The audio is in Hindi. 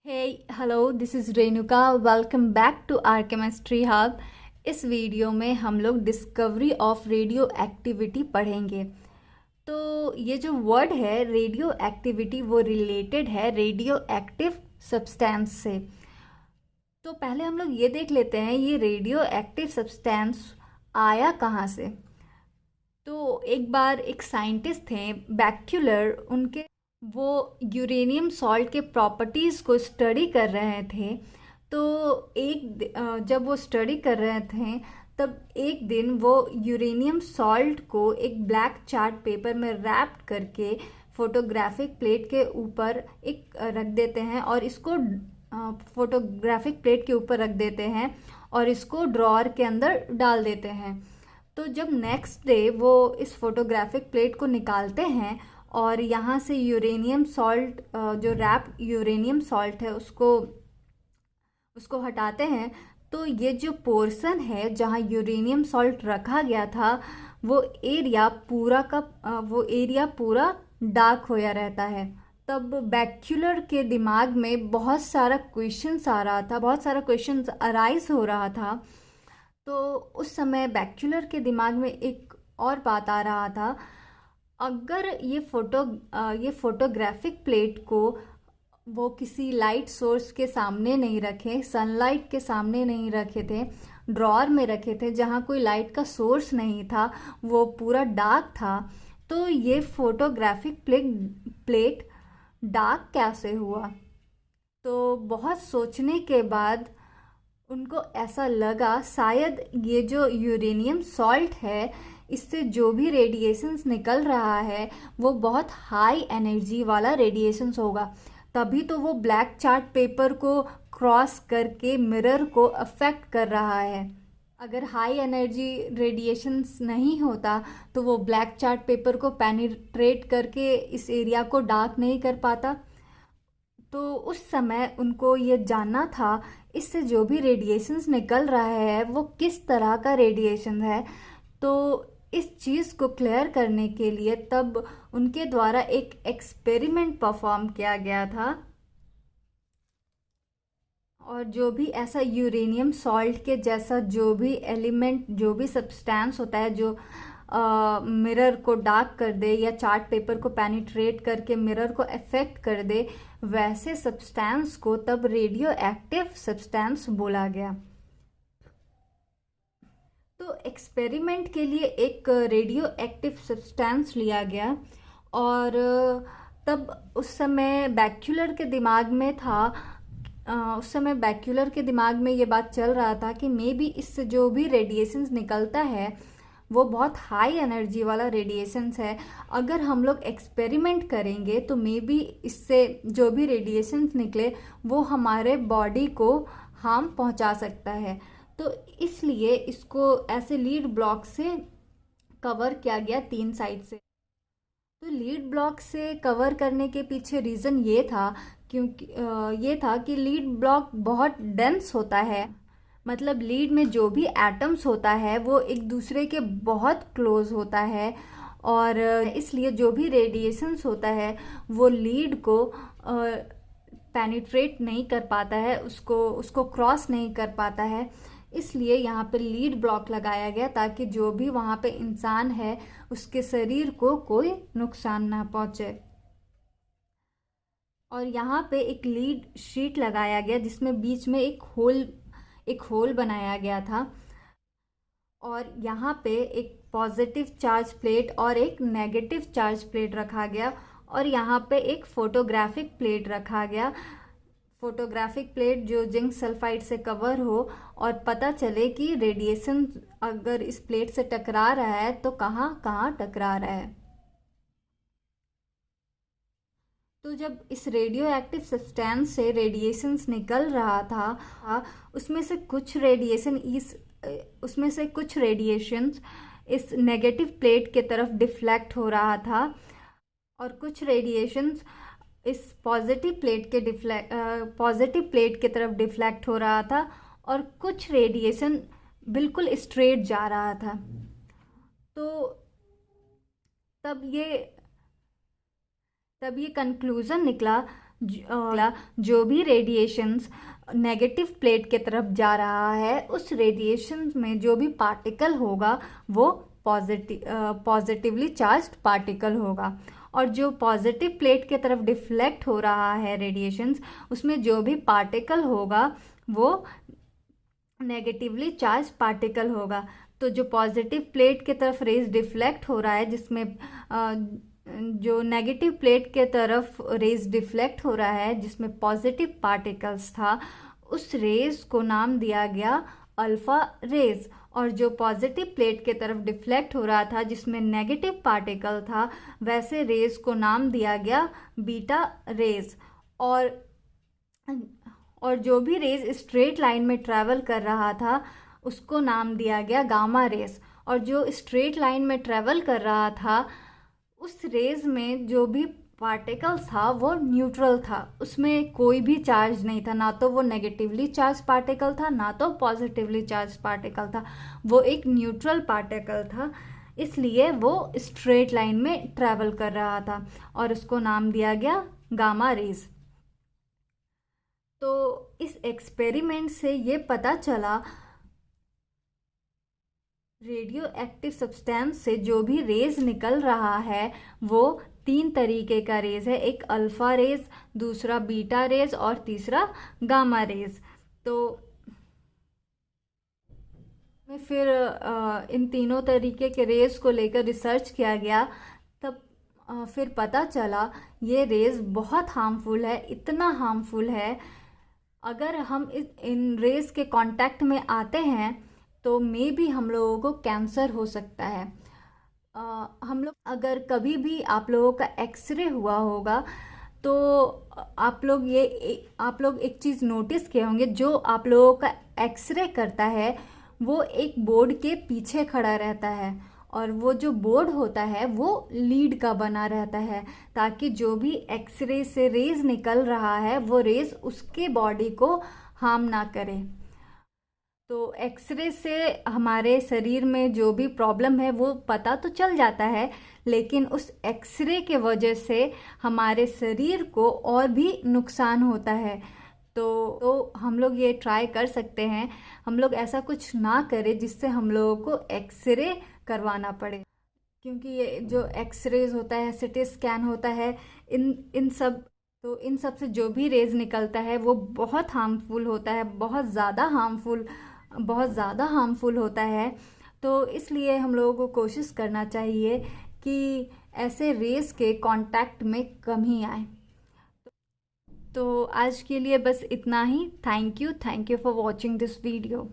Hello this is Renuka. Welcome back to our chemistry hub. इस वीडियो में हम लोग डिस्कवरी ऑफ रेडियो एक्टिविटी पढ़ेंगे। तो ये जो वर्ड है रेडियो एक्टिविटी वो रिलेटेड है रेडियो एक्टिव सब्सटेंस से। तो पहले हम लोग ये देख लेते हैं ये रेडियो एक्टिव सब्सटेंस आया कहाँ से। तो एक बार एक साइंटिस्ट थे बैक्यूलर, उनके वो यूरेनियम सॉल्ट के प्रॉपर्टीज़ को स्टडी कर रहे थे। तो जब वो स्टडी कर रहे थे तब एक दिन वो यूरेनियम सॉल्ट को एक ब्लैक चार्ट पेपर में रैप करके फोटोग्राफिक प्लेट के ऊपर एक रख देते हैं और इसको फोटोग्राफिक प्लेट के ऊपर रख देते हैं और इसको ड्रॉअर के अंदर डाल देते हैं। तो जब नेक्स्ट डे वो इस फोटोग्राफिक प्लेट को निकालते हैं और यहाँ से यूरेनियम सॉल्ट जो रैप यूरेनियम सॉल्ट है उसको हटाते हैं, तो ये जो पोर्शन है जहाँ यूरेनियम सॉल्ट रखा गया था वो एरिया पूरा डार्क होया रहता है। तब बैक्यूलर के दिमाग में बहुत सारा क्वेश्चंस आ रहा था, बहुत सारा क्वेश्चंस अराइज हो रहा था। तो उस समय बैक्यूलर के दिमाग में एक और बात आ रहा था, अगर ये फोटोग्राफिक प्लेट को वो किसी लाइट सोर्स के सामने नहीं रखे, सनलाइट के सामने नहीं रखे थे, ड्रॉअर में रखे थे जहाँ कोई लाइट का सोर्स नहीं था, वो पूरा डार्क था, तो ये फोटोग्राफिक प्लेट डार्क कैसे हुआ। तो बहुत सोचने के बाद उनको ऐसा लगा शायद ये जो यूरेनियम सॉल्ट है इससे जो भी रेडिएशंस निकल रहा है वो बहुत हाई एनर्जी वाला रेडिएशंस होगा, तभी तो वो ब्लैक चार्ट पेपर को क्रॉस करके मिरर को अफेक्ट कर रहा है। अगर हाई एनर्जी रेडिएशंस नहीं होता तो वो ब्लैक चार्ट पेपर को पेनिट्रेट करके इस एरिया को डार्क नहीं कर पाता। तो उस समय उनको ये जानना था इससे जो भी रेडिएशंस निकल रहा है वो किस तरह का रेडिएशन है। तो इस चीज़ को क्लियर करने के लिए तब उनके द्वारा एक एक्सपेरिमेंट परफॉर्म किया गया था, और जो भी ऐसा यूरेनियम सॉल्ट के जैसा जो भी एलिमेंट, जो भी सब्सटेंस होता है जो मिरर को डार्क कर दे या चार्ट पेपर को पेनिट्रेट करके मिरर को अफेक्ट कर दे, वैसे सब्सटेंस को तब रेडियो एक्टिव सब्सटेंस बोला गया। तो एक्सपेरिमेंट के लिए एक रेडियो एक्टिव सब्सटेंस लिया गया और तब उस समय बैक्यूलर के दिमाग में ये बात चल रहा था कि मे बी इससे जो भी रेडिएशंस निकलता है वो बहुत हाई एनर्जी वाला रेडिएशंस है। अगर हम लोग एक्सपेरिमेंट करेंगे तो मे बी इससे जो भी रेडिएशंस निकले वो हमारे बॉडी को हार्म पहुंचा सकता है। तो इसलिए इसको ऐसे लीड ब्लॉक से कवर किया गया 3 साइड से। तो लीड ब्लॉक से कवर करने के पीछे रीज़न ये था कि लीड ब्लॉक बहुत डेंस होता है, मतलब लीड में जो भी एटम्स होता है वो एक दूसरे के बहुत क्लोज होता है, और इसलिए जो भी रेडिएशंस होता है वो लीड को पेनिट्रेट नहीं कर पाता है, उसको क्रॉस नहीं कर पाता है। इसलिए यहाँ पे लीड ब्लॉक लगाया गया ताकि जो भी वहाँ पे इंसान है उसके शरीर को कोई नुकसान ना पहुँचे। और यहाँ पे एक लीड शीट लगाया गया जिसमें बीच में एक होल बनाया गया था, और यहाँ पे एक पॉजिटिव चार्ज प्लेट और एक नेगेटिव चार्ज प्लेट रखा गया, और यहाँ पे एक फोटोग्राफिक प्लेट रखा गया। फोटोग्राफिक प्लेट जो जिंक सल्फाइड से कवर हो और पता चले कि रेडिएशन अगर इस प्लेट से टकरा रहा है तो कहाँ कहाँ टकरा रहा है। तो जब इस रेडियो एक्टिव सब्सटेंस से रेडिएशंस निकल रहा था उसमें से कुछ रेडिएशंस इस नेगेटिव प्लेट के तरफ डिफ्लेक्ट हो रहा था, और कुछ रेडिएशंस इस पॉजिटिव प्लेट के तरफ डिफ्लेक्ट हो रहा था, और कुछ रेडिएशन बिल्कुल स्ट्रेट जा रहा था। तो तब ये कंक्लूज़न निकला जो भी रेडिएशंस नेगेटिव प्लेट के तरफ जा रहा है, उस रेडिएशन में जो भी पार्टिकल होगा वो पॉजिटिवली चार्ज्ड पार्टिकल होगा। और जो पॉजिटिव प्लेट के तरफ डिफ्लेक्ट हो रहा है रेडिएशंस, उसमें जो भी पार्टिकल होगा वो नेगेटिवली चार्ज पार्टिकल होगा। तो जो पॉजिटिव प्लेट के तरफ रेज डिफ्लेक्ट हो रहा है, जिसमें जो नेगेटिव प्लेट के तरफ रेज डिफ्लेक्ट हो रहा है जिसमें पॉजिटिव पार्टिकल्स था, उस रेज को नाम दिया गया अल्फा रेज। और जो पॉजिटिव प्लेट के तरफ डिफ्लेक्ट हो रहा था जिसमें नेगेटिव पार्टिकल था, वैसे रेज को नाम दिया गया बीटा रेज। और जो भी रेज स्ट्रेट लाइन में ट्रैवल कर रहा था उसको नाम दिया गया गामा रेज। और जो स्ट्रेट लाइन में ट्रैवल कर रहा था उस रेज में जो भी पार्टिकल था वो न्यूट्रल था, उसमें कोई भी चार्ज नहीं था, ना तो वो नेगेटिवली चार्ज पार्टिकल था ना तो पॉजिटिवली चार्ज पार्टिकल था, वो एक न्यूट्रल पार्टिकल था। इसलिए वो स्ट्रेट लाइन में ट्रैवल कर रहा था और उसको नाम दिया गया गामा रेज। तो इस एक्सपेरिमेंट से ये पता चला रेडियो एक्टिव सब्सटेंस से जो भी रेज निकल रहा है वो 3 तरीके का रेज है, एक अल्फा रेज, दूसरा बीटा रेज और तीसरा गामा रेज। तो फिर इन तीनों तरीके के रेज को लेकर रिसर्च किया गया, तब फिर पता चला ये रेज बहुत हार्मफुल है, इतना हार्मफुल है अगर हम इन रेज के कांटेक्ट में आते हैं तो मे भी हम लोगों को कैंसर हो सकता है। हम लोग अगर कभी भी आप लोगों का एक्सरे हुआ होगा तो आप लोग एक चीज़ नोटिस किए होंगे, जो आप लोगों का एक्सरे करता है वो एक बोर्ड के पीछे खड़ा रहता है और वो जो बोर्ड होता है वो लीड का बना रहता है, ताकि जो भी एक्सरे से रेज निकल रहा है वो रेज उसके बॉडी को हार्म ना करे। तो एक्सरे से हमारे शरीर में जो भी प्रॉब्लम है वो पता तो चल जाता है, लेकिन उस एक्सरे के वजह से हमारे शरीर को और भी नुकसान होता है। तो हम लोग ये ट्राई कर सकते हैं, हम लोग ऐसा कुछ ना करें जिससे हम लोगों को एक्सरे करवाना पड़े, क्योंकि ये जो एक्सरेज होता है, सीटी स्कैन होता है, इन सब से जो भी रेज निकलता है वो बहुत हार्मफुल होता है, बहुत ज़्यादा हार्मफुल होता है। तो इसलिए हम लोगों को कोशिश करना चाहिए कि ऐसे रेस के कांटेक्ट में कम ही आए। तो आज के लिए बस इतना ही। Thank you for watching this video.